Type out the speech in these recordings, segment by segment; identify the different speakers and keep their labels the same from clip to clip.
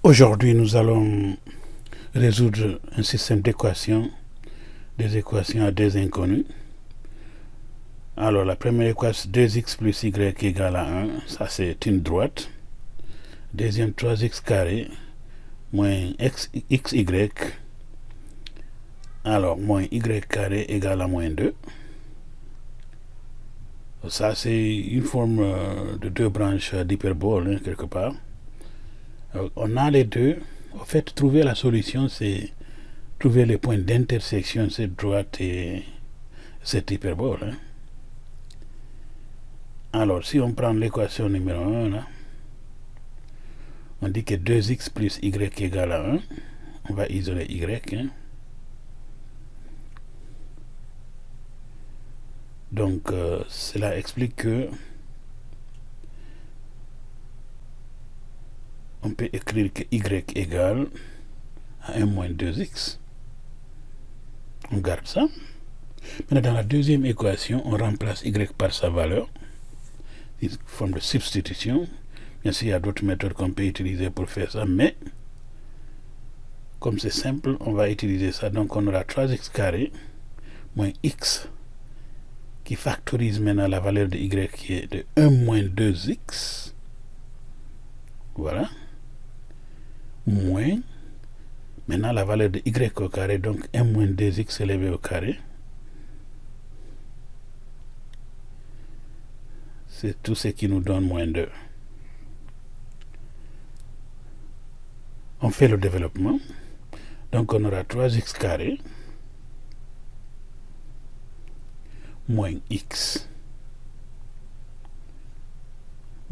Speaker 1: Aujourd'hui, nous allons résoudre un système d'équations, des équations à deux inconnus. Alors, la première équation, 2x plus y égale à 1, ça c'est une droite. Deuxième, 3x carré moins xy, alors moins y carré égale à moins 2. Ça c'est une forme de deux branches d'hyperbole, quelque part. Alors, on a les deux. En fait, trouver la solution, c'est trouver les points d'intersection de cette droite et cette hyperbole. Alors, si on prend l'équation numéro 1, là, on dit que 2x plus y égale à 1. On va isoler y. Donc, cela explique que on peut écrire que y égale à 1 moins 2x. On garde ça. Maintenant, dans la deuxième équation, on remplace y par sa valeur. C'est une forme de substitution. Bien sûr, il y a d'autres méthodes qu'on peut utiliser pour faire ça, mais comme c'est simple, on va utiliser ça. Donc, on aura 3x carré moins x qui factorise maintenant la valeur de y qui est de 1 moins 2x. Voilà. Moins, maintenant la valeur de y au carré, donc 1 moins 2x élevé au carré. C'est tout ce qui nous donne moins 2. On fait le développement. Donc on aura 3x carré moins x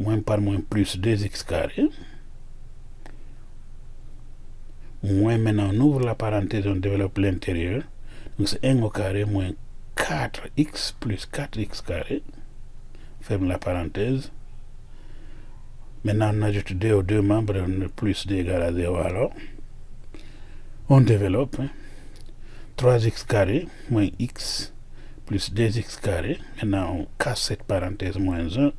Speaker 1: moins par moins plus 2x carré moins, maintenant on ouvre la parenthèse, on développe l'intérieur, donc c'est 1 au carré moins 4x plus 4x carré, ferme la parenthèse. Maintenant on ajoute 2 aux deux membres, on a plus 2 égale à 0. Alors on développe 3x carré moins x plus 2x carré. Maintenant on casse cette parenthèse, moins 1,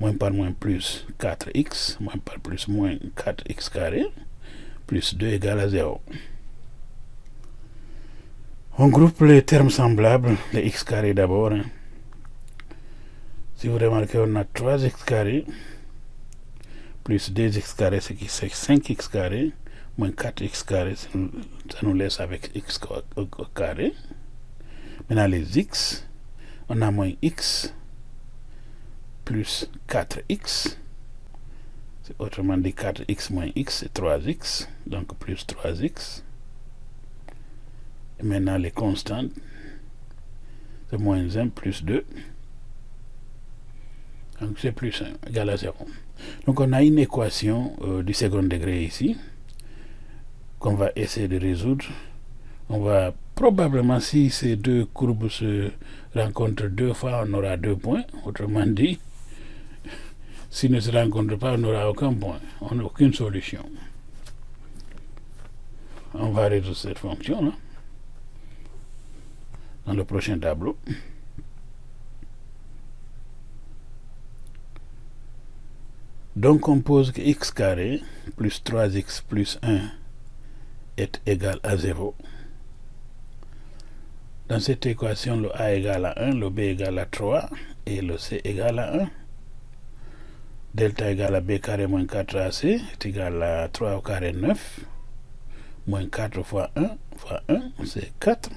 Speaker 1: moins par moins plus 4x, moins par plus moins 4x carré, plus 2 égale à 0. On groupe les termes semblables, les x carré d'abord. Si vous remarquez, on a 3x carré plus 2x carré, ce qui fait 5x carré, moins 4x carré, ça nous laisse avec x au carré. Maintenant les x, on a moins x plus 4x, autrement dit 4x moins x, c'est 3x, donc plus 3x. Et maintenant les constantes, c'est moins 1 plus 2, donc c'est plus 1 égale à 0. Donc on a une équation du second degré ici, qu'on va essayer de résoudre. On va probablement, si ces deux courbes se rencontrent deux fois, on aura 2 points. Autrement dit, s'ils ne se rencontrent pas, on n'aura aucun point. On n'a aucune solution. On va résoudre cette fonction là dans le prochain tableau. Donc on pose que x carré plus 3x plus 1 est égal à 0. Dans cette équation, le a égale à 1, le b égale à 3 et le c égale à 1. Delta égale à b carré moins 4ac est égal à 3 au carré 9, moins 4 fois 1, c'est 4.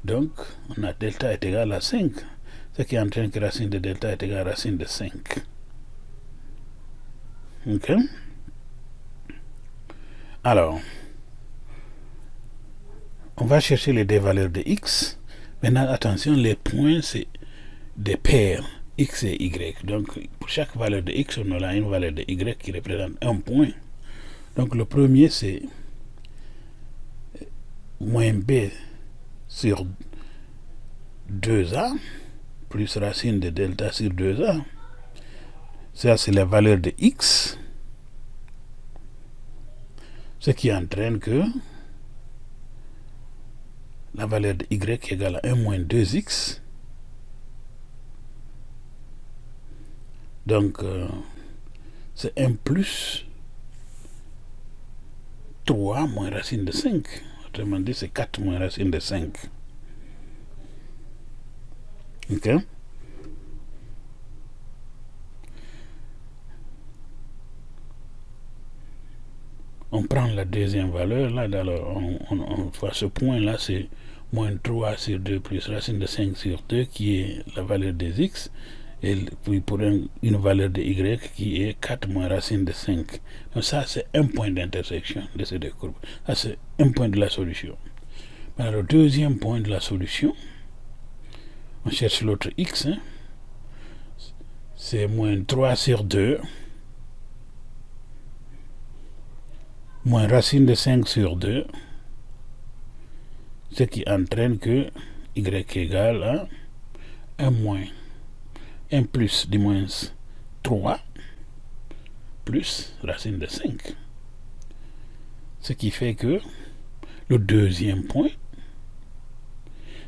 Speaker 1: Donc, on a delta est égal à 5, ce qui entraîne que racine de delta est égale à racine de 5. Ok? Alors, on va chercher les deux valeurs de x. Maintenant, attention, les points, c'est des paires, x et y. Donc, pour chaque valeur de x, on aura une valeur de y qui représente un point. Donc, le premier, c'est moins b sur 2a, plus racine de delta sur 2a. Ça, c'est la valeur de x. Ce qui entraîne que la valeur de y égale à 1 moins 2x. Donc, c'est 1 plus 3 moins racine de 5. Autrement dit, c'est 4 moins racine de 5. OK? On prend la deuxième valeur, là, alors on voit ce point-là, c'est moins 3 sur 2 plus racine de 5 sur 2, qui est la valeur des x, et puis pour une valeur de y qui est 4 moins racine de 5. Donc ça, c'est un point d'intersection de ces deux courbes. Ça, c'est un point de la solution. Maintenant, le deuxième point de la solution, on cherche l'autre x, hein, c'est moins 3 sur 2, moins racine de 5 sur 2, ce qui entraîne que y égale à 1 moins 1 plus du moins 3 plus racine de 5. Ce qui fait que le deuxième point,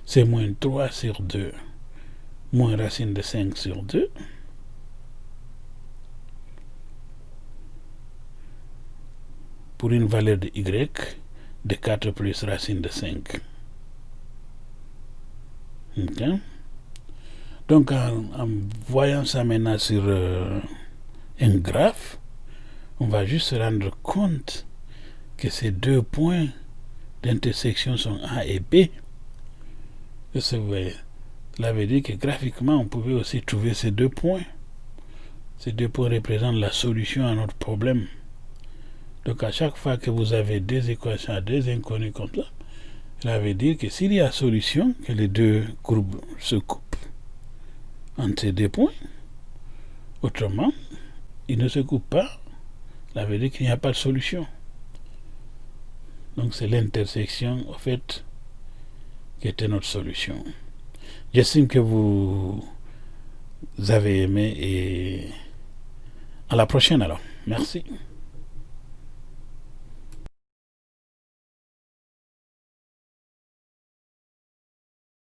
Speaker 1: c'est moins 3 sur 2 moins racine de 5 sur 2 pour une valeur de y de 4 plus racine de 5. Okay. Donc, en voyant ça maintenant sur un graphe, on va juste se rendre compte que ces deux points d'intersection sont A et B. Cela veut dire que graphiquement, on pouvait aussi trouver ces deux points. Ces deux points représentent la solution à notre problème. Donc, à chaque fois que vous avez deux équations à deux inconnus comme ça, cela veut dire que s'il y a solution, que les deux courbes se coupent entre ces deux points. Autrement, ils ne se coupent pas. Cela veut dire qu'il n'y a pas de solution. Donc, c'est l'intersection, en fait, qui était notre solution. J'estime que vous avez aimé et à la prochaine alors. Merci.